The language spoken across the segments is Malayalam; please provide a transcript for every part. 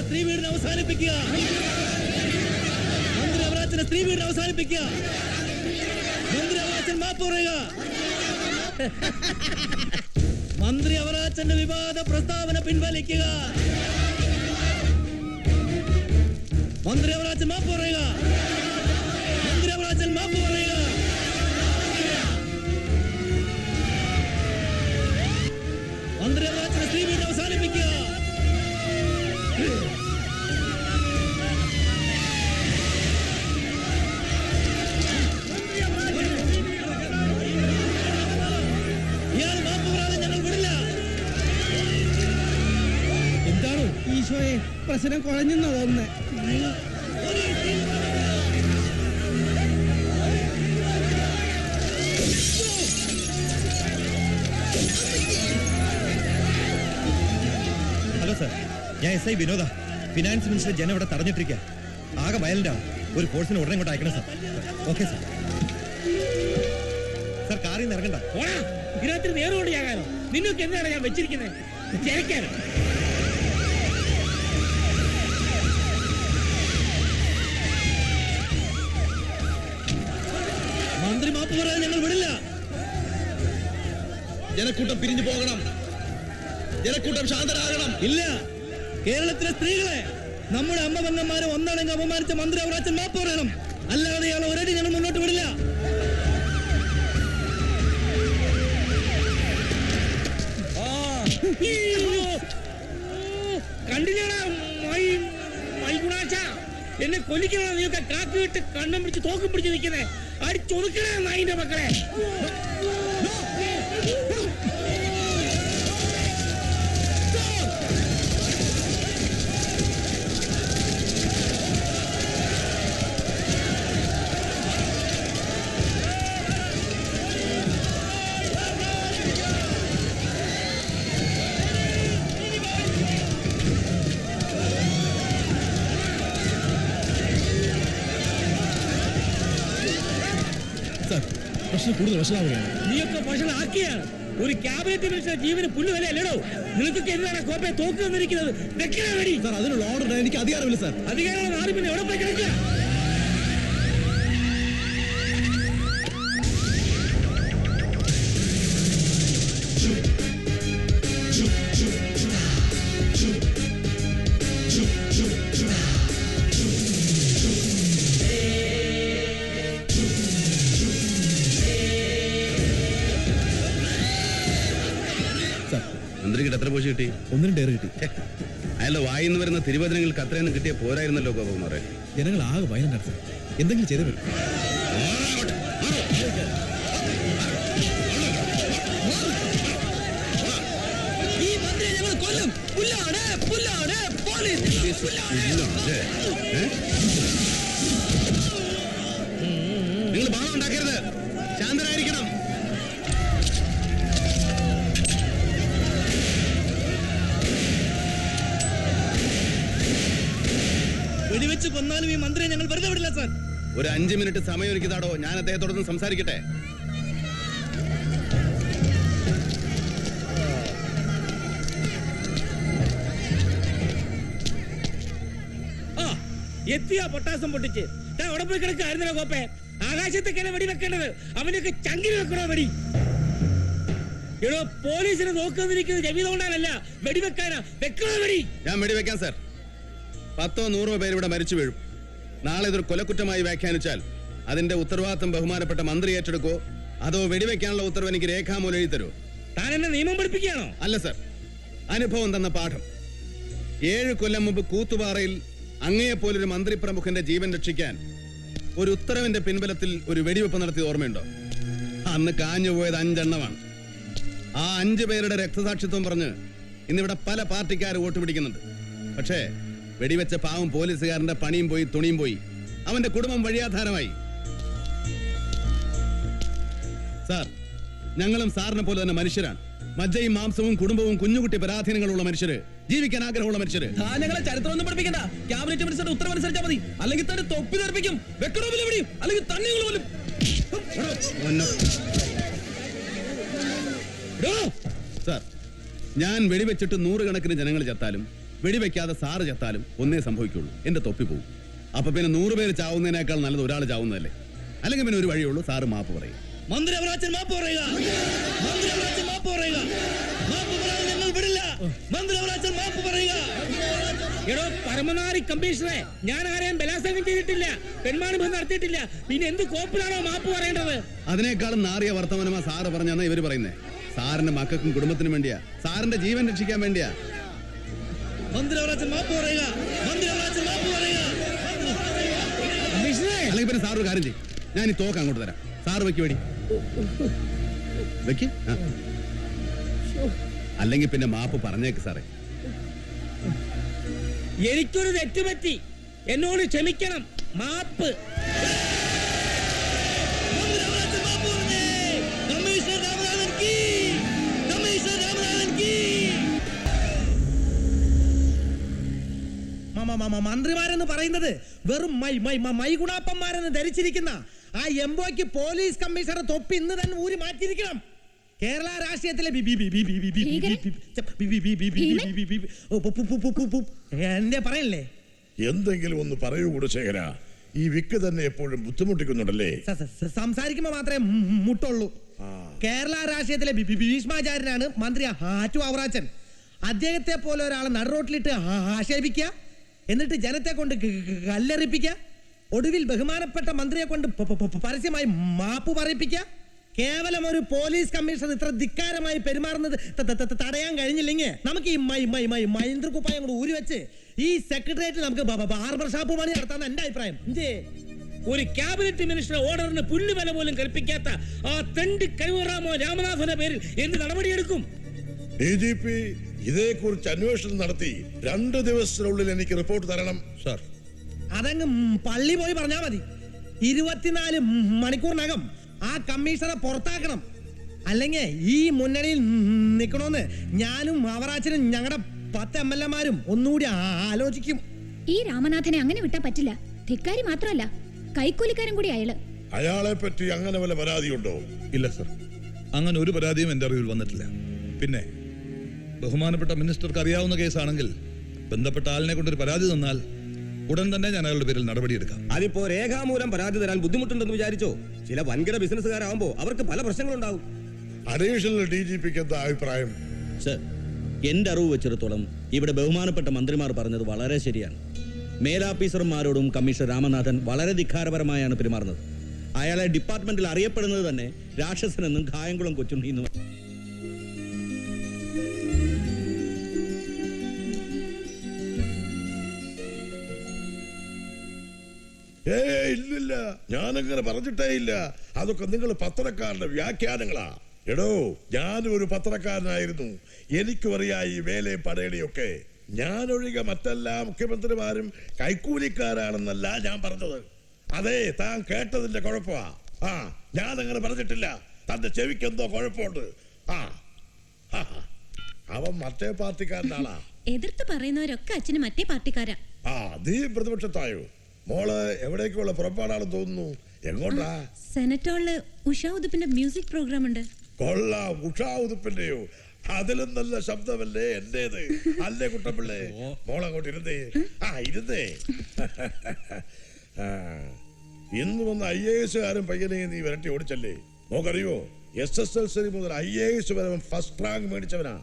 സ്ത്രീ പീഡനം അവസാനിപ്പിക്കുക. മന്ത്രി അവറാച്ചന്റെ സ്ത്രീ പീഡനം അവസാനിപ്പിക്കുക. മന്ത്രി അവറാച്ചൻ മാപ്പ് പറയുക. മന്ത്രി അവറാച്ചന്റെ വിവാദ പ്രസ്താവന പിൻവലിക്കുക. മന്ത്രി അവറാച്ചൻ മാപ്പ് പറയുക. മന്ത്രി അവറാച്ചൻ മാപ്പ് പറയുക. മന്ത്രി അവറാച്ചന്റെ സ്ത്രീ പീഡനം അവസാനിപ്പിക്കുക. ഇയാൾ മാപ്പ് പറയാതെ ഞങ്ങൾ വിടില്ല. എന്താണ് ഈശോയെ പ്രശ്നം കുഴഞ്ഞെന്നാ തോന്നുന്നേ. ഹലോ സാർ, ഞാൻ SI വിനോദ. ഫിനാൻസ് മിനിസ്റ്റർ ജനം ഇവിടെ തടഞ്ഞിട്ടിരിക്കുക. ആകെ വയലന്റാണ്. ഒരു ഫോഴ്സിന് ഉടനെ ഇങ്ങോട്ട് അയക്കണം സാർ. Okay sir. സാർ കാറിൽ നിന്ന് ഇറങ്ങണ്ട. ഇതിനകത്ത് നേരോട് ചെയ്യാനോ? നിങ്ങൾക്ക് എന്താണ് ഞാൻ വെച്ചിരിക്കുന്നത്? ജയിക്കാനോ? മന്ത്രി മാപ്പ് പറയാൻ ഞങ്ങൾ വിടില്ല. ജനക്കൂട്ടം പിരിഞ്ഞു പോകണം. ജനക്കൂട്ടം ശാന്തരാകണം. ഇല്ല, കേരളത്തിലെ സ്ത്രീകളെ, നമ്മുടെ അമ്മ പെങ്ങന്മാരെ ഒന്നടങ്കം അപമാനിച്ച മന്ത്രി അവറാച്ചൻ മാപ്പ് പറയണം. അല്ലാതെ ഇയാളെ ഒരടി ഞങ്ങൾ മുന്നോട്ട് വിടില്ല. കണ്ടില്ലേടാ എന്നെ കൊല്ലിക്കണോ? നീയൊക്കെ കാക്കിയിട്ട് കണ്ണം പിടിച്ച് തോക്കും പിടിച്ച് നിൽക്കുന്നേ. അടിച്ചൊതുക്കണേ നായിന്റെ മക്കളെ. പ്രശ്നം കൂടുതൽ വഷളാവുകയാണ്. നീയൊക്കെ വഷളാക്കിയാണ്. ഒരു ക്യാബിനറ്റ് മിനിസ്റ്റർ ജീവന് പുല്ലുവരെ അല്ലടോ. നിനക്കൊക്കെ എന്താണ് കോപ്പയെ തോക്ക് തന്നിരിക്കുന്നത്? വെക്കണ വേടി സാർ, അതിനുള്ള ഓർഡർ എനിക്ക് അധികാരമില്ല സാർ. അധികാരമുള്ള ആരും പിന്നെ എവിടെ പോയി കിടക്കുക? മന്ത്രിക്ക് എത്ര പോഷി കിട്ടി? 1-2 ഡയറി കിട്ടി. അയാളുടെ വായിന്ന് വരുന്ന തിരുവചനങ്ങൾക്ക് അത്രയൊന്നും കിട്ടിയ പോരായിരുന്നല്ലോ ഗോപകുമാറെ. ജനങ്ങൾ ആകെ വയലന്റാണ് സാർ. എന്തെങ്കിലും ചെയ്തു വരും. ഈ മന്ത്രിയെ ഞങ്ങൾ കൊല്ലും. പുല്ലാണ്, പുല്ലാണ്, പോലീസ്. നിങ്ങൾ ബാധ ഉണ്ടാക്കരുത്. ശാന്തരായിരിക്കണം. വെടിവെച്ച് കൊന്നാലും ഈ മന്ത്രിയെ ഞങ്ങൾ വെറുതെ വിടില്ല സാർ. ഒരു 5 മിനിറ്റ് സമയം ഒരുക്കിയതാടോ. ഞാൻ അദ്ദേഹത്തോടൊന്ന് സംസാരിക്കട്ടെ. എത്തിയാ പൊട്ടാസം പൊട്ടിച്ച് അവിടെ പോയി കിടക്കായിരുന്നല്ലോ കോപ്പെ. ആകാശത്തേക്കല്ലേ വെടി വെക്കേണ്ടത്? അവനൊക്കെ ചങ്കിന് വെക്കണോ വെടി? എടോ, പോലീസിനെ നോക്കാതിരിക്കുന്നത് ജമീതുകൊണ്ടാണല്ല, വെടിവെക്കാനാ. വെക്കണോ വെടി? ഞാൻ വെടിവെക്കാം സാർ. 10-100 പേര് ഇവിടെ മരിച്ചു വീഴും. നാളെ ഇതൊരു കൊലക്കുറ്റമായി വ്യാഖ്യാനിച്ചാൽ അതിന്റെ ഉത്തരവാദിത്തം ബഹുമാനപ്പെട്ട മന്ത്രി ഏറ്റെടുക്കോ അതോ വെടിവെക്കാനുള്ള ഉത്തരവ് എനിക്ക് രേഖാമൂലം എഴുതി തരുമോ? താൻ എന്നെ നിയമം പഠിപ്പിക്കുകയാണോ? അല്ല സാർ, അനുഭവം തന്ന പാഠം. 7 കൊല്ലം മുമ്പ് കൂത്തുപാറയിൽ അങ്ങയെപ്പോലൊരു മന്ത്രി പ്രമുഖന്റെ ജീവൻ രക്ഷിക്കാൻ ഒരു ഉത്തരവിന്റെ പിൻബലത്തിൽ ഒരു വെടിവെപ്പ് നടത്തിയ ഓർമ്മയുണ്ടോ? അന്ന് കാഞ്ഞുപോയത് 5 എണ്ണമാണ്. ആ 5 പേരുടെ രക്തസാക്ഷിത്വം പറഞ്ഞ് ഇന്നിവിടെ പല പാർട്ടിക്കാർ വോട്ട് പിടിക്കുന്നുണ്ട്. പക്ഷേ വെടിവെച്ച പാവം പോലീസുകാരന്റെ പണിയും പോയി, തുണിയും പോയി. അവന്റെ കുടുംബം വഴിയാധാരമായി. സാർ, ഞങ്ങളും സാറിനെ പോലെ തന്നെ മനുഷ്യരാണ്. മജ്ജയും മാംസവും കുടുംബവും കുഞ്ഞുകുട്ടി പരാധീനങ്ങളുള്ള മനുഷ്യര്, ജീവിക്കാൻ ആഗ്രഹമുള്ള മനുഷ്യര്. ഞങ്ങളെ ചരിത്രമൊന്നും പഠിപ്പിക്കണ്ട. ക്യാബിനറ്റ് മിനിസ്റ്ററുടെ ഉത്തരവനുസരിച്ചാൽ മതി. അല്ലെങ്കിൽ തന്നെ തൊപ്പി തെറിപ്പിക്കും. വെക്കണോ വിളിയും അല്ലെങ്കിൽ തന്നെ പോലും. സാർ, ഞാൻ വെടിവെച്ചിട്ട് 100 കണക്കിന് ജനങ്ങൾ ചത്താലും വെടിവെക്കാതെ സാറ് ചത്താലും ഒന്നേ സംഭവിക്കുള്ളൂ, എന്റെ തൊപ്പി പോകും. അപ്പൊ പിന്നെ 100 പേര് ചാവുന്നതിനേക്കാൾ നല്ലത് ഒരാൾ ചാവുന്നതല്ലേ? അല്ലെങ്കിൽ പിന്നെ ഒരു വഴിയുള്ളൂ, സാറ് മാപ്പ് പറയും. മന്ത്രി അവറാച്ചൻ മാപ്പ് പറയുക. മന്ത്രി അവറാച്ചൻ മാപ്പ് പറയുക. മാപ്പ് പറയാൻ ഞങ്ങൾ വിടില്ല. മന്ത്രി അവറാച്ചൻ മാപ്പ് പറയുക. എടോ പരമനാരി കമ്മീഷണറെ, ഞാൻ ആരെയും ബലാത്സംഗം ചെയ്തിട്ടില്ല, പെൺമാണിഭം നടത്തിയിട്ടില്ല. പിന്നെ എന്ത് കോപ്പിലാണോ മാപ്പ് പറയേണ്ടത്? അതിനേക്കാളും നാറിയ വർത്തമാനമാ സാറ് പറഞ്ഞാ ഇവര് പറയുന്നേ. സാറിന്റെ മക്കൾക്കും കുടുംബത്തിനും വേണ്ടിയാ, സാറിന്റെ ജീവൻ രക്ഷിക്കാൻ വേണ്ടിയാ. മന്ത്രി അവറാച്ചൻ മാപ്പ് പറയുക. മന്ത്രി അവറാച്ചൻ മാപ്പ് പറയുക. കമ്മീഷണറെ, അല്ലെങ്കിൽ പിന്നെ സാർ ഒരു കാര്യം ചെയ്യും, ഞാൻ ഈ തോക്ക് അങ്ങോട്ട് തരാം. സാറ് വെക്ക് വേടി വെക്ക്. അല്ലെങ്കിൽ പിന്നെ മാപ്പ് പറഞ്ഞേക്ക് സാറേ. എനിക്കൊരു തെറ്റുപറ്റി, എന്നോട് ക്ഷമിക്കണം. മാപ്പ്. മന്ത്രിമാരെന്ന് പറയുന്നത് വെറും മൈഗുണാപ്പന്മാരെന്ന് ധരിച്ചിരിക്കുന്ന ആ എംബോയ്ക്ക് പോലീസ് കമ്മീഷണർ തൊപ്പി ഇന്ന് തന്നെ ഊരി മാറ്റിയിരിക്കണം. കേരള രാഷ്ട്രീയത്തിലെ എന്റെ പറയല്ലേ? എന്തെങ്കിലും ഒന്ന് പറയൂ കുടശേഖര. ഈ വിക്ക് തന്നെ എപ്പോഴും ബുദ്ധിമുട്ടിക്കുന്നുണ്ടല്ലേ? സംസാരിക്കുമ്പോ മാത്രമേ മുട്ടുള്ളൂ. കേരള രാഷ്ട്രീയത്തിലെ ഭീഷ്മാചാര്യനാണ് മന്ത്രി ആറ്റു അവറാച്ചൻ. അദ്ദേഹത്തെ പോലെ ഒരാളെ നടുറോട്ടിലിട്ട് ആക്ഷേപിക്കുക, എന്നിട്ട് ജനത്തെ കൊണ്ട് കല്ലെറിപ്പിക്കുക, ഒടുവിൽ ബഹുമാനപ്പെട്ട മന്ത്രിയെ കൊണ്ട് പരസ്യമായി മാപ്പ് പറയിപ്പിക്കുക. കേവലം ഒരു പോലീസ് കമ്മീഷണർ ഇത്ര ധിക്കാരമായി പെരുമാറുന്നത് തടയാൻ കഴിഞ്ഞില്ലെങ്കിൽ നമുക്ക് ഈ മൈന്ദ്രകുപ്പായം കൂടെ ഊരി വെച്ച് ഈ സെക്രട്ടേറിയറ്റിൽ നമുക്ക് ബാർബർ ഷാപ്പ് പണി നടത്താൻ എന്റെ അഭിപ്രായം. ഒരു ക്യാബിനറ്റ് മിനിസ്റ്റർ ഓർഡറിന് പുല്ലുവില പോലും കൽപ്പിക്കാത്ത ആ തെണ്ടി കഴിവറാമോ രാമനാഥന്റെ പേരിൽ എന്ത് നടപടിയെടുക്കും? DGP ഇതേക്കുറിച്ച് അന്വേഷണം നടത്തി 2 ദിവസത്തിനുള്ളിൽ എനിക്ക് റിപ്പോർട്ട് തരണം സാർ. അതങ്ങ് പള്ളി പോയി പറഞ്ഞാ മതി. 24 മണിക്കൂറിനകം ആ കമ്മീഷണറെ പുറത്താക്കണം. അല്ലെങ്കിൽ ഈ മുന്നണിയിൽ നിൽക്കണമെന്ന് ഞാനും അവറാച്ചനും ഞങ്ങളുടെ 10 MLA-മാരും ഒന്നുകൂടി ആലോചിക്കും. ഈ രാമനാഥനെ അങ്ങനെ വിട്ടാ പറ്റില്ല. ധിക്കാരി മാത്രമല്ല, കൈക്കൂലിക്കാരൻ കൂടി അയാള്. അയാളെ പറ്റി അങ്ങനെ വല്ല പരാതിയുണ്ടോ? ഇല്ല സർ, അങ്ങനെ ഒരു പരാതിയും എന്റെ അറിവിൽ വന്നിട്ടില്ല. പിന്നെ ബഹുമാനപ്പെട്ട മിനിസ്റ്റർക്ക് അറിയാവുന്ന കേസാണെങ്കിൽ ബന്ധപ്പെട്ട ആളിനെ കൊണ്ടൊരു പരാതി തന്നാൽ ഉടൻ തന്നെ ഞാൻ അയാളുടെ പേരിൽ നടപടിയെടുക്കാം. അതിപ്പോ രേഖാമൂലം പരാതി തരാൻ ബുദ്ധിമുട്ടുണ്ടെന്ന് വിചാരിച്ചോ? ചില വൻകിട ബിസിനസ്സുകാരാകുമ്പോ അവർക്ക് പല പ്രശ്നങ്ങളുണ്ടാവും. അഡീഷണൽ DGPക്ക് എന്താ അഭിപ്രായം? സർ, എന്റെ അറിവ് വെച്ചിടത്തോളം ഇവിടെ ബഹുമാനപ്പെട്ട മന്ത്രിമാർ പറഞ്ഞത് വളരെ ശരിയാണ്. മേലാഫീസർമാരോടും കമ്മീഷണർ രാമനാഥൻ വളരെ ധിക്കാരപരമായാണ് പെരുമാറുന്നത്. അയാളെ ഡിപ്പാർട്ട്മെന്റിൽ അറിയപ്പെടുന്നത് തന്നെ രാക്ഷസനെന്നും കായംകുളം കൊച്ചുണ്ണിന്നും. ഇല്ലില്ല, ഞാനങ്ങനെ പറഞ്ഞിട്ടേ ഇല്ല. അതൊക്കെ നിങ്ങൾ പത്രക്കാരുടെ വ്യാഖ്യാനങ്ങളാ. എടോ, ഞാനും ഒരു പത്രക്കാരനായിരുന്നു. എനിക്കും അറിയാം ഈ വേലയും പടയണിയൊക്കെ. ഞാനൊഴികെ മറ്റെല്ലാ മുഖ്യമന്ത്രിമാരും കൈക്കൂലിക്കാരാണെന്നല്ല ഞാൻ പറഞ്ഞത്. അതെ, താൻ കേട്ടതിന്റെ കുഴപ്പമാ. ഞാനങ്ങനെ പറഞ്ഞിട്ടില്ല. തന്റെ ചെവിക്ക് എന്തോ കുഴപ്പമുണ്ട്. അവൻ മറ്റേ പാർട്ടിക്കാരനാളാ. എതിർത്ത് പറയുന്നവരൊക്കെ അച്ഛന് മറ്റേ പാർട്ടിക്കാരാ. നീ പ്രതിപക്ഷത്തായോ? മോള് എവിടേക്കുള്ള പുറപ്പാടാണെന്ന് തോന്നുന്നു. എങ്ങോട്ടാ? സെനറ്റ് ഹാളില് ഉഷാ ഉതുപ്പിന്റെ മ്യൂസിക് പ്രോഗ്രാം ഉണ്ട്. കൊള്ളാം. ഉഷാ ഉതുപ്പിന്റെയോ? അതിലും നല്ല ശബ്ദമല്ലേ എന്റേത്. അല്ലേ കുട്ടപ്പിള്ളേ? മോളങ്ങോട്ട് ഇരുന്നേ. ഇരുന്നേ. ഇന്ന് വന്ന IAS പയ്യനെ നീ വിരട്ടി ഓടിച്ചല്ലേ? മോക്കറിയോ, SSLC മുതൽ IAS വരെ ഫസ്റ്റ് റാങ്ക് മേടിച്ചവനാ.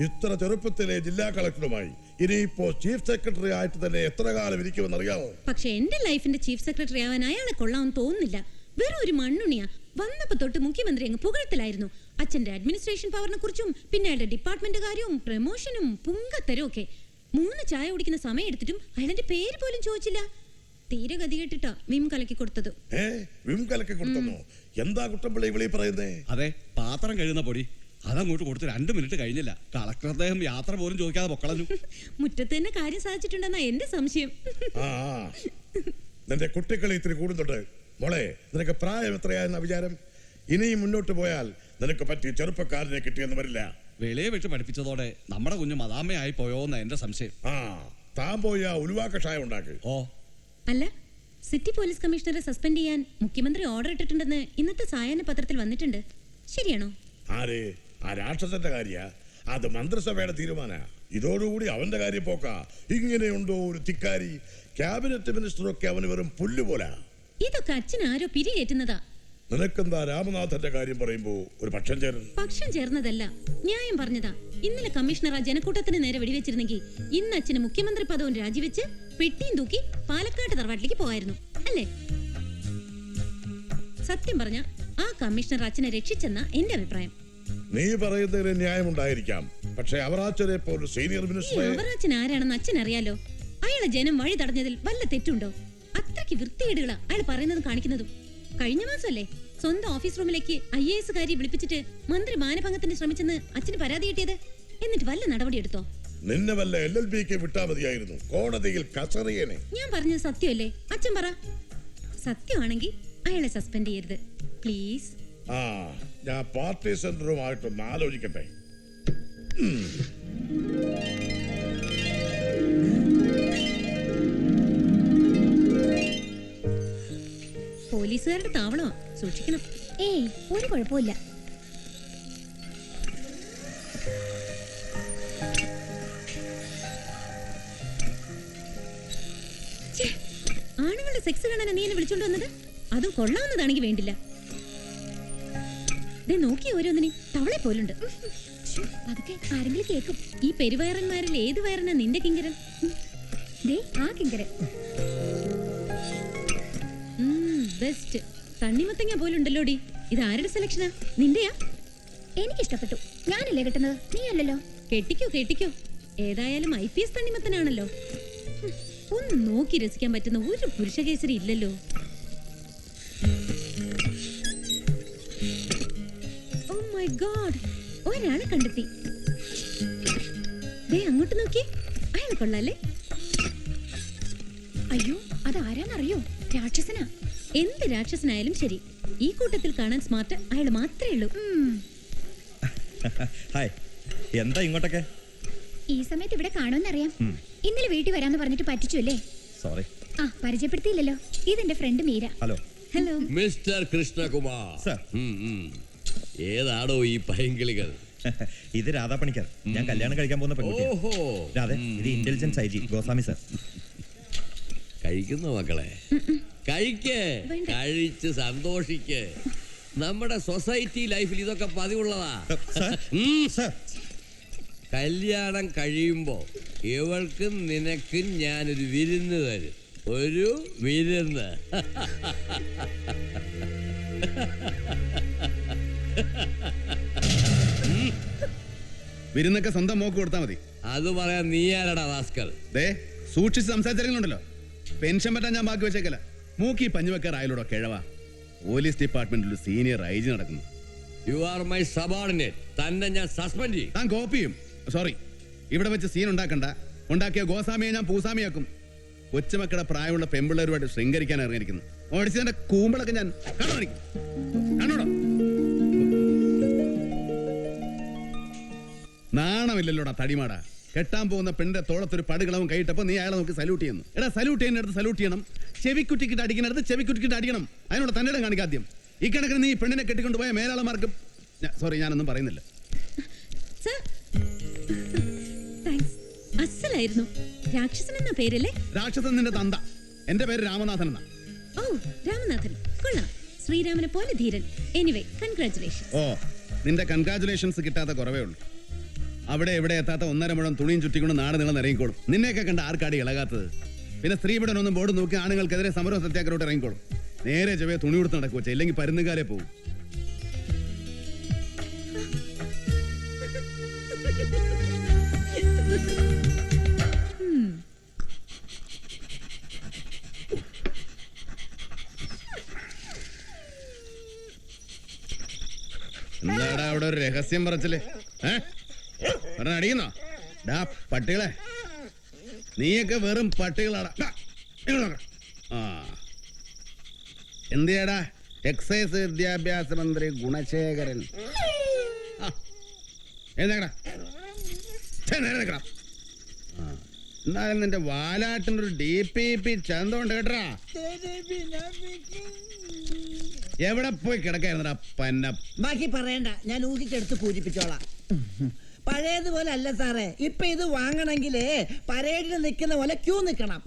ഇത്ര ചെറുപ്പത്തിലെ ജില്ലാ കളക്ടറുമായി ഇനിയിപ്പോ ചീഫ് സെക്രട്ടറി ആയിട്ട് തന്നെ എത്ര കാലം ഇരിക്കുമെന്ന് അറിയാമോ? പക്ഷെ എന്റെ ലൈഫിന്റെ ചീഫ് സെക്രട്ടറി ആവാൻ അയാളെ കൊള്ളാമെന്ന് തോന്നുന്നില്ല. വെറും ഒരു മണ്ണുണിയാ. വന്നപ്പോ തൊട്ട് മുഖ്യമന്ത്രി അങ്ങ് പുകഴത്തിലായിരുന്നു. അച്ഛന്റെ അഡ്മിനിസ്ട്രേഷൻ പവറിനെ കുറിച്ചും പിന്നെ അയാളുടെ ഡിപ്പാർട്ട്മെന്റ് കാര്യവും പ്രമോഷനും പുങ്കത്തരവും ഒക്കെ. 3 ചായ കുടിക്കുന്ന സമയം എടുത്തിട്ടും അയാളുടെ പേര് പോലും ചോദിച്ചില്ല. തീരെ ഗതി കേട്ടിട്ടാ വിം കലക്കി കൊടുത്തത്. വിം കലക്കി കൊടുത്തോ? എന്താ കുട്ടമ്പിള്ളി വിളി പറയുന്നേ? അതെ, പാത്രം കഴുകുന്ന പൊടി അതങ്ങോട്ട് കൊടുത്ത് 2 മിനിറ്റ് കഴിഞ്ഞില്ല. കളക്ടർ അദ്ദേഹം യാത്ര പോലും ചോദിക്കാതെ പൊക്കളഞ്ഞു. മുറ്റത്ത് തന്നെ കാര്യം സാധിച്ചിട്ടുണ്ടെന്നാ എന്റെ സംശയം. നിന്റെ കുട്ടികളെ ഇത്തിരി കൂടുന്നുണ്ട്. മോളെ, നിനക്ക് പ്രായം എത്രയായെന്ന വിചാരം? ഇനിയും മുന്നോട്ട് പോയാൽ നിനക്ക് പറ്റിയ ചെറുപ്പക്കാരനെ കിട്ടിയെന്ന് വരില്ല. വെളിയെ വെച്ച് പഠിപ്പിച്ചതോടെ നമ്മുടെ കുഞ്ഞ് മദാമയായി പോയോന്ന എന്റെ സംശയം. താൻ പോയി ഉലുവാ കഷായം ഉണ്ടാക്ക്. അല്ല, സിറ്റി പോലീസ് കമ്മീഷണറെ സസ്പെൻഡ് ചെയ്യാൻ മുഖ്യമന്ത്രി ഓർഡർ ഇട്ടിട്ടുണ്ടെന്ന് ഇന്നത്തെ സായാഹ്ന പത്രത്തിൽ വന്നിട്ടുണ്ട്. ശരിയാണോ? ആര്? ആ രാക്ഷസന്റെ കാര്യ? അത് മന്ത്രിസഭയുടെ തീരുമാന. ഇതോടുകൂടി അവന്റെ കാര്യം പോക്ക. ഇങ്ങനെയുണ്ടോ ഒരു തിക്കാരി? ക്യാബിനറ്റ് മിനിസ്റ്ററൊക്കെ അവന് വെറും പുല്ലുപോലാ. ഇതൊക്കെ അച്ഛൻ ആരോ പിരികേറ്റുന്നതാ. നിനക്കെന്താ രാമനാഥന്റെ കാര്യം പറയുമ്പോ ഒരു പക്ഷം ചേർന്ന്? പക്ഷം ചേർന്നതല്ല, ന്യായം പറഞ്ഞതാ. ഇന്നലെ കമ്മീഷണർ ആ ജനക്കൂട്ടത്തിന് നേരെ വെടിവെച്ചിരുന്നെങ്കിൽ ഇന്ന് അച്ഛന് മുഖ്യമന്ത്രി പദവും രാജിവെച്ച് പെട്ടിയും തൂക്കി പാലക്കാട് തറവാട്ടിലേക്ക് പോയായിരുന്നു അല്ലേ? സത്യം പറഞ്ഞ ആ കമ്മീഷണർ അച്ഛനെ രക്ഷിച്ചെന്ന എന്റെ അഭിപ്രായം. നീ പറയുന്നതിന് ന്യായമുണ്ടായിരിക്കാം. പക്ഷെ അവറാച്ചനെ പോലെ സീനിയർ മിനിസ്റ്റർ. അവറാച്ചൻ ആരാണെന്ന് അച്ഛൻ അറിയാലോ. അയാളെ ജനം വഴി തടഞ്ഞതിൽ വല്ല തെറ്റുണ്ടോ? അത്രയ്ക്ക് വൃത്തികേടുകളാ അയാൾ പറയുന്നതും കാണിക്കുന്നതും. കഴിഞ്ഞ മാസമല്ലേ സ്വന്തം ഓഫീസ് റൂമിലേക്ക് IAS കാരി വിളിപ്പിച്ചിട്ട് മന്ത്രി മാനഭംഗത്തിന് ശ്രമിച്ചെന്ന് അച്ഛന് പരാതി കിട്ടിയത്? എന്നിട്ട് വല്ല നടപടി എടുത്തോ? നിന്നെ വല്ല LLBക്ക് വിട്ടാ മതിയായിരുന്നു. കോടതിയിൽ കസറിയനെ. ഞാൻ പറഞ്ഞത് സത്യമല്ലേ? അച്ഛൻ പറ. സത്യമാണെങ്കിൽ അയാളെ സസ്പെൻഡ് ചെയ്യരുത് പ്ലീസ്. ഞാൻ പാർട്ടി സെന്ററുമായിട്ടൊന്ന് ആലോചിക്കട്ടെ. പോലീസുകാരുടെ താവളമാ, സൂക്ഷിക്കണം. ഏയ് ഒരു കുഴപ്പമില്ല. ആണുങ്ങളുടെ സെക്സ് കാണാൻ നീ എന്നെ വിളിച്ചോണ്ട് വന്നത്? അതും കൊള്ളാവുന്നതാണെങ്കിൽ വേണ്ടില്ല. നോക്കി ഓരോന്നിനും തവളെ പോലുണ്ട്. അതൊക്കെ ആരെങ്കിലും കേൾക്കും. ഈ പെരുവയറന്മാരിൽ ഏത് വയറനാ നിന്റെ കിങ്കരൻ? ആ കിങ്കരൻ ബെസ്റ്റ്. തണ്ണിമത്തങ്ങ പോലുണ്ടല്ലോടി. ഇത് ആരുടെ സെലക്ഷനാ? നിന്റെയാ? എനിക്കിഷ്ടപ്പെട്ടു. ഞാനല്ലേ കെട്ടുന്നത്, നീ അല്ലല്ലോ. കെട്ടിക്കോ കെട്ടിക്കോ. ഏതായാലും IPS തണ്ണിമത്തനാണല്ലോ. ഒന്ന് നോക്കി രസിക്കാൻ പറ്റുന്ന ഒരു പുരുഷകേസരി ഇല്ലല്ലോ. ഓ മൈ ഗോഡ്, ഒരാളെ കണ്ടെത്തി. അങ്ങോട്ട് നോക്കി, അയാൾ കൊള്ളാല്ലേ? അയ്യോ, അതാരാന്നറിയോ? രാക്ഷസനാ. എന്ത് രാക്ഷസനായാലും ശരി, ഈ കൂട്ടത്തിൽ കാണാൻ സ്മാർട്ട് അയാൾ മാത്രമേ ഉള്ളൂ. ഹായ്, എന്താ ഇങ്ങോട്ടൊക്കെ? ഈ സമയത്ത് ഇവിടെ കാണുമെന്നറിയാം. ഇന്നലെ വീട്ടിൽ വരാന്ന് പറഞ്ഞിട്ട് പറ്റിച്ചു അല്ലേ? സോറി. പരിചയപ്പെടുത്തിയില്ലല്ലോ. ഇതെന്റെ friend Meera. Hello. Hello mister Krishnakumar. Sir. ഏതാടോ ഈ പൈങ്കിളികൾ? ഇത് രാധാ പണിക്കർ. ഞാൻ കല്യാണം കഴിക്കാൻ പോകുന്ന പെൺകുട്ടിയാണ്. ഇത് ഇന്റലിജൻസ് IG ഗോസ്വാമി സർ. കഴിക്കുന്ന മക്കളെ കഴിക്ക്, കഴിച്ച് സന്തോഷിക്ക്. നമ്മുടെ സൊസൈറ്റി ലൈഫിൽ ഇതൊക്കെ പതിവുള്ളതാ. കല്യാണം കഴിയുമ്പോ ഇവൾക്കും നിനക്കും ഞാനൊരു വിരുന്ന് തരും. ഒരു വിരുന്ന്. വിരുന്നൊക്കെ സ്വന്തം മോക്ക് കൊടുത്താൽ മതി. അത് പറയാൻ നീ ആരടാ റാസ്കൽ? സൂക്ഷിച്ച് സംസാരിച്ചിറങ്ങുന്നുണ്ടല്ലോ. പെൻഷൻ പറ്റാൻ ഞാൻ ബാക്കി വെച്ചേക്കല. മൂക്കി പഞ്ഞുവെക്കാർ ആയാലൂടോ കിഴവ. പോലീസ് ഡിപ്പാർട്ട്മെന്റിൽ ഒരു സീനിയർ IG നടക്കുന്നു. You are my subordinate. തന്നെ ഞാൻ സസ്പെൻഡ് ചെയ്യും. താൻ കോപ്പിയും. സോറി, ഇവിടെ വെച്ച് സീൻ ഉണ്ടാക്കണ്ട. ഉണ്ടാക്കിയ ഗോസ്വാമിയെ ഞാൻ പൂസാമിയാക്കും. കൊച്ചുമക്കളുടെ പ്രായമുള്ള പെമ്പിള്ളേരുമായിട്ട് ശൃംഗരിക്കാൻ ഇറങ്ങിയിരിക്കുന്നു. ഓടിച്ചതിന്റെ കൂമ്പളൊക്കെ ഞാൻ കാണോടോ. നാണമില്ലല്ലോടാ തടിമാടാ. കെട്ടാൻ പോകുന്ന പെണ്ണിന്റെ തോളത്തൊരു പടുകളവും കൈയിട്ടപ്പോ നീ അയാളെ നോക്കി സല്യൂട്ട് ചെയ്യുന്നു. എടാ, സല്യൂട്ട് ചെയ്യുന്നിടത്ത് സല്യൂട്ട് ചെയ്യണം. ചെവിക്കുറ്റിക്കിട്ട് അടിക്കുന്നിടത്ത് ചെവിക്കുറ്റിക്കിട്ട് അടിക്കണം. അതിനുള്ള തന്റെ ഇടം കാണിക്കാദ്യം. ഈ കണക്കിന് നീ പെണ്ണിനെ കെട്ടിക്കൊണ്ടുപോയ മേലാളമാർക്ക് സോറി, ഞാനൊന്നും പറയുന്നില്ല. അസലായിരുന്നു. രാക്ഷസൻ എന്ന പേരല്ലേ? രാക്ഷസൻ നിന്റെ തന്ത. എന്റെ പേര് രാമനാഥൻ എന്നാ. ഓ, രാമനാഥൻ കൊള്ളാം. ശ്രീരാമനെ പോലെ ധീരൻ. Anyway, congratulation. ഓ, നിന്റെ കൺഗ്രാറ്റുലേഷൻസ് കിട്ടാത്ത കുറവേ ഉള്ളൂ. അവിടെ എവിടെ എത്താത്ത 1.5 മുഴം തുണിയും ചുറ്റിക്കൊണ്ട് നാട് നീളം ഇറങ്ങിക്കോളും. നിന്നെയൊക്കെ കണ്ട ആർക്കാടി ഇളകാത്തത്? പിന്നെ സ്ത്രീപീഡനൊന്നും ബോർഡ് നോക്കി ആണുങ്ങൾക്കെതിരെ സമരവും സത്യാഗ്രഹോട്ട് ഇറങ്ങിക്കോളും. നേരെ ചെവ്വേ തുണി കൊടുത്ത് നടക്കുക വെച്ചാൽ, ഇല്ലെങ്കിൽ പരുന്നുകാരെ പോകും. എന്താടാ അവിടെ ഒരു രഹസ്യം പറച്ചില്ലേ? അടിക്കുന്നോ? ഡാ പട്ടികളെ, നീയൊക്കെ വെറും പട്ടികളാടാ. എന്തിയാടാ എക്സൈസ് വിദ്യാഭ്യാസ മന്ത്രി ഗുണശേഖരൻ? എന്നാലും നിന്റെ വാലാട്ടിനൊരു DPP ചന്തമുണ്ട് കേട്ടാ. എവിടെ പോയി കിടക്കായിരുന്നടാ പന്ന? ബാക്കി പറയണ്ട, ഞാൻ ഊഹിച്ചെടുത്ത് പൂജിപ്പിച്ചോളാം. പഴയതുപോലെ അല്ല സാറേ. ഇപ്പൊ ഇത് വാങ്ങണമെങ്കിലേ പരേഡിന് നിൽക്കുന്ന പോലെ ക്യൂ നിൽക്കണം.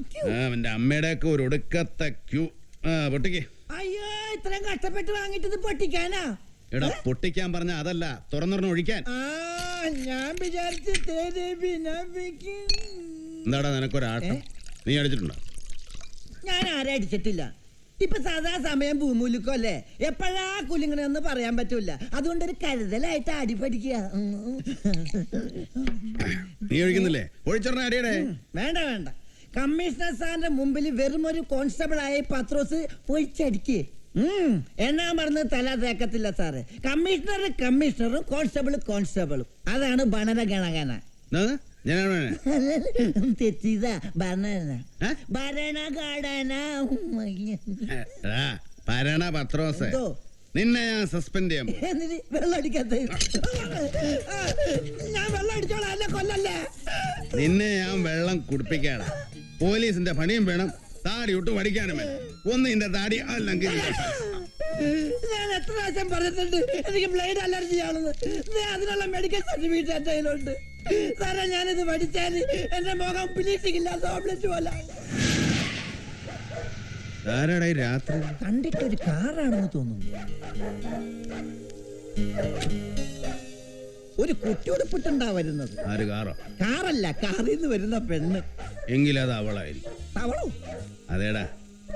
അവന്റെ അമ്മയുടെ ഒക്കെ ഒരു ഒടുക്കത്തെ ക്യൂ. പൊട്ടിക്ക്. അയ്യോ, ഇത്രയും കഷ്ടപ്പെട്ട് വാങ്ങിട്ട് ഇത് പൊട്ടിക്കാനാ? എടാ പൊട്ടിക്കാൻ പറഞ്ഞ അതല്ല, തുറന്നു ഒഴിക്കാൻ. ഞാൻ വിചാരിച്ചു. എന്താടാ നിനക്കൊരാട്ടം? നീ അടിച്ചിട്ടുണ്ടോ? ഞാൻ ആരെ അടിച്ചിട്ടില്ല. ഇപ്പൊ സാധാ സമയം ഭൂമൂലിക്കോ അല്ലേ, എപ്പോഴാ കുലുങ്ങണെന്ന് പറയാൻ പറ്റൂല. അതുകൊണ്ടൊരു കരുതലായിട്ട് അടി പഠിക്കുക. നീ ഒഴിക്കുന്നില്ലേ? ഒഴിച്ചോടനെ അടിയടേ. വേണ്ട വേണ്ട, കമ്മീഷണർ സാറിന്റെ മുമ്പിൽ വെറും ഒരു കോൺസ്റ്റബിൾ ആയ പത്രോസ് ഒഴിച്ചടിക്കേ. എന്നാ പറഞ്ഞ് തല തേക്കത്തില്ല സാറ്. കമ്മീഷണറും കോൺസ്റ്റബിളും അതാണ് ഭരണഗണഗണ. തെറ്റിയതാ. ഭരണ പത്രോസ്, നിന്നെ ഞാൻ സസ്പെൻഡ് ചെയ്യാം. വെള്ളം അടിക്കാത്ത ഞാൻ വെള്ളം അടിച്ചോളാം, അല്ല കൊല്ലല്ലേ. നിന്നെ ഞാൻ വെള്ളം കുടിപ്പിക്കാടാ. പോലീസിന്റെ പണിയും വേണം, താടി ഇട്ട് പഠിക്കാനും വേണം. ഒന്ന് നിന്റെ താടി അല്ലെങ്കിൽ ഞാൻ എത്ര പ്രാവശ്യം പറഞ്ഞിട്ടുണ്ട് എനിക്ക് ബ്ലേഡ് അലർജി ആണെന്ന്. അതിനുള്ള മെഡിക്കൽ സർട്ടിഫിക്കറ്റ് എന്റെ കയ്യിലുണ്ട് സാറേ. ഞാനിത് പഠിച്ചാൽ എന്റെ മുഖം ബ്ലീച്ചിങ്ങില്ല, ഓംലെറ്റ് പോലെ. രാത്രി കണ്ടിട്ടൊരു കാറാണെന്ന് തോന്നുന്നു. ഒരു കുട്ടിയോടുപ്പിട്ടുണ്ടാ വരുന്നത്. കാറല്ല, കാറിൽ നിന്ന് വരുന്ന പെണ്ണ്. എങ്കിലത് അവളായിരിക്കും. അവളോ? അതേടാ,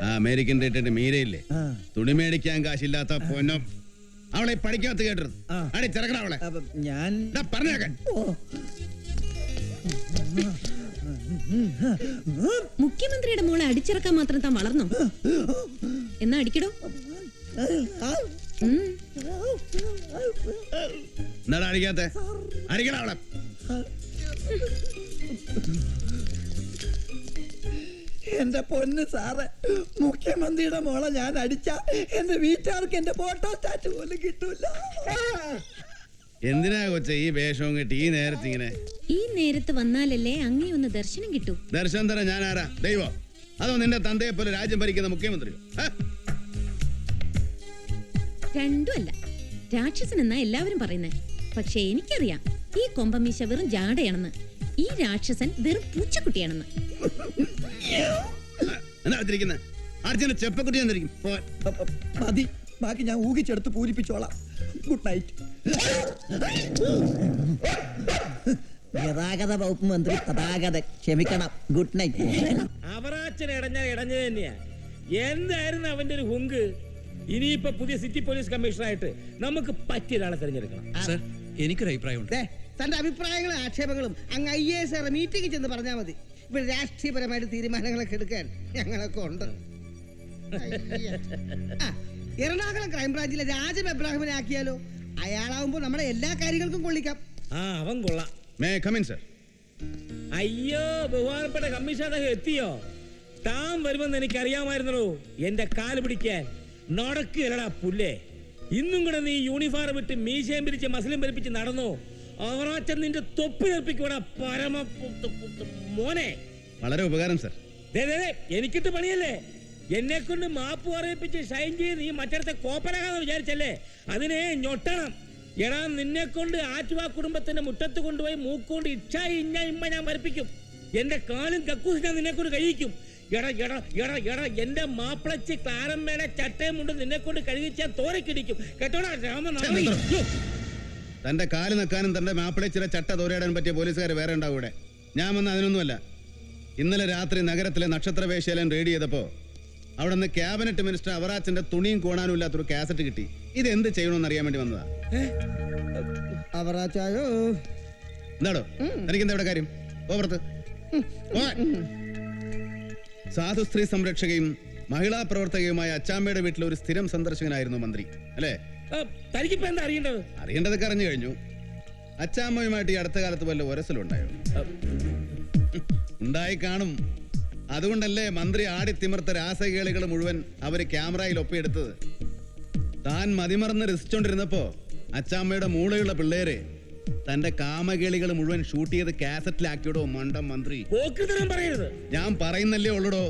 ആ അമേരിക്കൻ റേറ്റഡ് മീരയില്ലേ, തുണി മേടിക്കാൻ കാശില്ലാത്ത പൊന്നും. അവളെ പഠിക്കാത്ത കേട്ടത് അടിച്ചിറക്കണ അവളെ. ഞാൻ പറഞ്ഞേക്കാൻ മുഖ്യമന്ത്രിയുടെ മോളെ അടിച്ചിറക്കാൻ മാത്രം താൻ വളർന്നോ? എന്നാ അടിക്കടോ. എന്നാടാ അടിക്കാത്ത? അടിക്കണ അവളെ. എന്റെ പൊന്ന് സാറ്, മുഖ്യമന്ത്രിയുടെ മോളെ ഞാൻ അടിച്ച എന്റെ വീട്ടുകാർക്ക് എന്റെ ഫോട്ടോ സ്റ്റാറ്റ് പോലും കിട്ടൂല. എന്തിനാ കൊച്ചെ ഈ വേഷവും കിട്ടി ഈ നേരത്തെ ഇങ്ങനെ? ഈ നേരത്ത് വന്നാലല്ലേ അങ്ങേ ഒന്ന് ദർശനം കിട്ടൂ. ദർശനം തരാൻ ഞാൻ ആരാ? ദൈവം? അതോ നിന്റെ തന്തയെ പോലെ രാജ്യം ഭരിക്കുന്ന മുഖ്യമന്ത്രിയോ? രണ്ടും അല്ല. രാക്ഷസൻ എന്നാ എല്ലാവരും പറയുന്നത്. പക്ഷെ എനിക്കറിയാം ഈ കൊമ്പമീശ വെറും ജാടയാണെന്ന്. ഈ രാക്ഷസൻ വെറും പൂച്ചക്കുട്ടിയാണെന്ന്. മതി, ബാക്കി ഞാൻ ഊഹിച്ചെടുത്ത് പൂരിപ്പിച്ചോളാം. Good night. ഗതാഗത വകുപ്പ് മന്ത്രി ക്ഷമിക്കണം. Good night. അവറാച്ചൻ ഇടഞ്ഞത് തന്നെയാ. എന്തായിരുന്നു അവന്റെ ഒരു ഹുങ്ക്? ഇനിയിപ്പോ പുതിയ സിറ്റി പോലീസ് കമ്മീഷണറായിട്ട് നമുക്ക് പറ്റിയ ഒരാളെ തിരഞ്ഞെടുക്കണം. എനിക്കൊരു അഭിപ്രായമുണ്ട്. തന്റെ അഭിപ്രായങ്ങളും ആക്ഷേപങ്ങളും അങ്ങ് IAS മീറ്റിംഗിൽ ചെന്ന് പറഞ്ഞാൽ മതി. ഇവിടെ രാഷ്ട്രീയപരമായിട്ട് തീരുമാനങ്ങളൊക്കെ എടുക്കാൻ ഞങ്ങളൊക്കെ ഉണ്ട്. എറണാകുളം ക്രൈംബ്രാഞ്ചിലെ രാജം എബ്രാഹിമിനെ ആക്കിയാലോ? അയാളാവുമ്പോ നമ്മുടെ എല്ലാ കാര്യങ്ങൾക്കും കൊള്ളിക്കാം. അവൻ കൊള്ളാം. അയ്യോ, ബഹുമാനപ്പെട്ട കമ്മീഷണർ എത്തിയോ? താൻ വരുമെന്ന് എനിക്ക് അറിയാമായിരുന്നോ. എന്റെ കാല് പിടിക്കാൻ നടക്കുകയല്ലടാ പുല്ലേ. ഇന്നും കൂടെ നീ യൂണിഫോം വിട്ട് മീശയും പിരിച്ച് മസിലും പരിപ്പിച്ച് നടന്നോ, അവറാച്ചൻ നിന്റെ തൊപ്പി നിർപ്പിക്കൂടാ പരമ മോനെ. വളരെ ഉപകാരം സർ. എനിക്കിട്ട് പണിയല്ലേ. എന്നെ കൊണ്ട് മാപ്പ് പറയിപ്പിച്ച് ഷൈൻ ചെയ്ത് ഈ മറ്റടുത്തെ കോപ്പനാകാന്ന് വിചാരിച്ചല്ലേ? അതിനെ ഞൊട്ടണം. എടാ, നിന്നെ കൊണ്ട് ആറ്റുവാ കുടുംബത്തിന്റെ മുറ്റത്ത് കൊണ്ടുപോയി മൂക്കൊണ്ട് ഇമ്മ ഞാൻ വരപ്പിക്കും. എന്റെ കാലും കക്കൂസ് ഞാൻ നിന്നെ കൊണ്ട് കഴിയിക്കും. എന്റെ മാപ്പിളച്ച് ക്ലാരമ്മയുടെ ചട്ടയും കൊണ്ട് നിന്നെ കൊണ്ട് കഴുകിച്ചാൽ തോരക്കിടിക്കും. കേട്ടോടാ രാമൻ. തന്റെ കാല് നക്കാനും തന്റെ മാപ്പിളച്ചിലെ ചട്ട തോരയിടാൻ പറ്റിയ പോലീസുകാർ വേറെ ഉണ്ടാവും ഇവിടെ. ഞാൻ വന്ന അതിനൊന്നുമല്ല. ഇന്നലെ രാത്രി നഗരത്തിലെ നക്ഷത്രവേശാലയം റെയ്ഡ് ചെയ്തപ്പോ അവിടെ നിന്ന് ക്യാബിനറ്റ് മിനിസ്റ്റർ അവറാച്ചന്റെ തുണിയും കോണാനും ഇല്ലാത്തൊരു കാസറ്റ് കിട്ടി. ഇത് എന്ത് ചെയ്യണമെന്ന് അറിയാൻ വേണ്ടി വന്നതാ. അവറാച്ചായോ എന്താടോ തനിക്കെന്താ ഇവിടെ കാര്യം? ഓവർത്ത് സാധു സ്ത്രീ സംരക്ഷകയും മഹിളാ പ്രവർത്തകയുമായ അച്ചാമ്മയുടെ വീട്ടിലെ ഒരു സ്ഥിരം സന്ദർശകനായിരുന്നു മന്ത്രി അല്ലേ? തനിക്കിപ്പോ എന്താ അറിയേണ്ടത്? അറിയേണ്ടതൊക്കെ അറിഞ്ഞു കഴിഞ്ഞു. അച്ചാമ്മയുമായിട്ട് ഈ അടുത്ത കാലത്ത് വല്ല ഉരസലുണ്ടായോ? ഉണ്ടായി കാണും. അതുകൊണ്ടല്ലേ മന്ത്രി ആടിത്തിമിർത്ത രാസകേളികൾ മുഴുവൻ അവര് ക്യാമറയിൽ ഒപ്പിയെടുത്തത്. താൻ മതിമറന്ന് രസിച്ചോണ്ടിരുന്നപ്പോ അച്ചാമ്മയുടെ മൂളയുള്ള പിള്ളേര് തന്റെ കാമകേളികൾ മുഴുവൻ ഷൂട്ട് ചെയ്ത് കാസറ്റിലാക്കിയോടോ മണ്ടം മന്ത്രി. ഞാൻ പറയുന്നല്ലേ ഉള്ളടോ.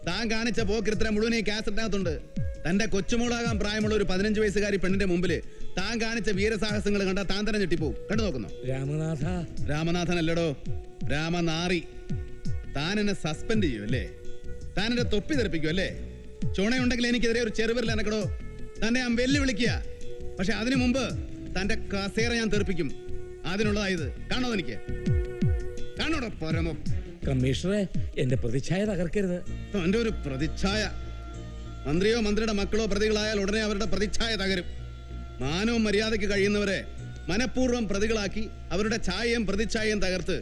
താൻ കാണിച്ച പോക്കിരിത്തരം മുഴുവൻ ഈ കാസറ്റിനകത്തുണ്ട്. തന്റെ കൊച്ചുമോളാകാൻ പ്രായമുള്ള ഒരു 15 വയസ്സുകാരി പെണ്ണിന്റെ മുമ്പില് താൻ കാണിച്ച വീരസാഹസങ്ങൾ കണ്ട താൻ തന്നെ ഞെട്ടിപ്പോവും. കണ്ടു നോക്കുന്നു. രാമനാഥൻ അല്ലടോ, രാമനാറി. താൻ എന്നെ സസ്പെൻഡ് ചെയ്യും അല്ലേ? താൻ എന്നെ തൊപ്പി തെറിപ്പിക്കും അല്ലേ? ചുണയുണ്ടെങ്കിൽ എനിക്കെതിരെ ഒരു ചെറുവിരൽ എനക്കടോ. തന്നെ ഞാൻ വെല്ലുവിളിക്കുക. പക്ഷെ അതിനു മുമ്പ് തന്റെ കസേര ഞാൻ തെറിപ്പിക്കും. അതിനുള്ളതായത് കാണോ എനിക്ക്. കാണോടോ പരമം. കമ്മീഷണറെ, എന്റെ പ്രതിച്ഛായ തകർക്കരുത്. തന്റെ ഒരു പ്രതിച്ഛായ. മന്ത്രിയോ മന്ത്രിയുടെ മക്കളോ പ്രതികളായാൽ ഉടനെ അവരുടെ പ്രതിച്ഛായ തകരും. മാനവും മര്യാദയ്ക്ക് കഴിയുന്നവരെ മനഃപൂർവ്വം പ്രതികളാക്കി അവരുടെ ഛായയും പ്രതിച്ഛായയും തകർത്ത്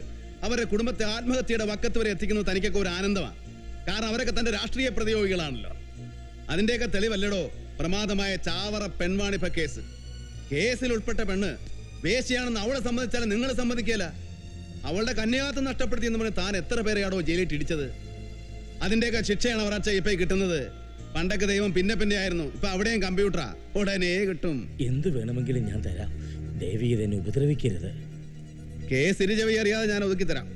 അവരുടെ കുടുംബത്തെ ആത്മഹത്യയുടെ വക്കത്ത് വരെ എത്തിക്കുന്നത് തനിക്കൊക്കെ ഒരു ആനന്ദമാണ്. കാരണം അവരൊക്കെ തന്റെ രാഷ്ട്രീയ പ്രതിയോഗികളാണല്ലോ. അതിന്റെയൊക്കെ തെളിവല്ലടോ പ്രമാദമായ ചാവറ പെൺവാണിഭ കേസ്. കേസിൽ ഉൾപ്പെട്ട പെണ്ണ് വേശ്യയാണെന്ന് അവളെ സമ്മതിച്ചാലും നിങ്ങൾ സമ്മതിക്കില്ല. അവളുടെ കന്യാത്വം നഷ്ടപ്പെടുത്തിയെന്ന് പറഞ്ഞ് താൻ എത്ര പേരെയാണോ ജയിലിട്ട് ഇടിച്ചത്? അതിന്റെയൊക്കെ ശിക്ഷയാണ് അവരാച്ച ഇപ്പൊ കിട്ടുന്നത്. പണ്ടൊക്കെ ദൈവം പിന്നെ പിന്നെ ആയിരുന്നു, ഇപ്പൊ അവിടെയും കമ്പ്യൂട്ടറാ, ഉടനെ കിട്ടും. എന്ത് വേണമെങ്കിലും ഞാൻ തരാം, ദേവിയെ തന്നെ ഉപദ്രവിക്കരുത്. കേസ് ഇരുചവി അറിയാതെ ഞാൻ ഒതുക്കി തരാം,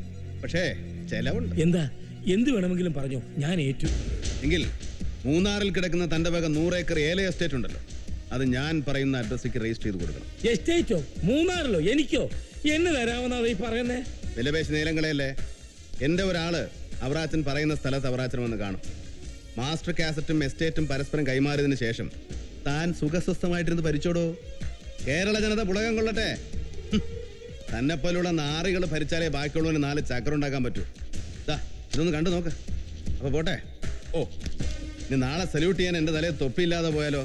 പക്ഷേ ചെലവുണ്ട്. എന്താ? എന്ത് വേണമെങ്കിലും പറഞ്ഞോ, ഞാൻ ഏറ്റു. എങ്കിൽ മൂന്നാറിൽ കിടക്കുന്ന തന്റെ വക 100 ഏക്കർ ഏല എസ്റ്റേറ്റ് ഉണ്ടല്ലോ, അത് ഞാൻ പറയുന്ന അഡ്രസ്സിക്ക് രജിസ്റ്റർ ചെയ്ത് കൊടുക്കണം. എസ്റ്റേറ്റോ? മൂന്നാറിലോ? എനിക്കോ? എന്ന് തരാമെന്നാ ഈ പറയുന്നേ? വിലപേശ നീലങ്ങളെയല്ലേ. എന്റെ ഒരാള് അവറാച്ചൻ പറയുന്ന സ്ഥലത്ത് അവറാച്ചൻ വന്ന് കാണും. മാസ്റ്റർ കാസറ്റും എസ്റ്റേറ്റും പരസ്പരം കൈമാറിയതിനു ശേഷം താൻ സുഖസ്വസ്ഥമായിട്ടിരുന്ന് ഭരിച്ചോടോ. കേരള ജനത പുളകം കൊള്ളട്ടെ. തന്നെ പോലുള്ള നാറികൾ ഭരിച്ചാലേ ബാക്കിയുള്ളവന് 4 ചക്രം ഉണ്ടാക്കാൻ പറ്റൂ. ഇതൊന്ന് കണ്ടു നോക്ക്. അപ്പൊ പോട്ടെ. ഇനി നാളെ സല്യൂട്ട് ചെയ്യാൻ എന്റെ തലയിൽ തൊപ്പിയില്ലാതെ പോയാലോ?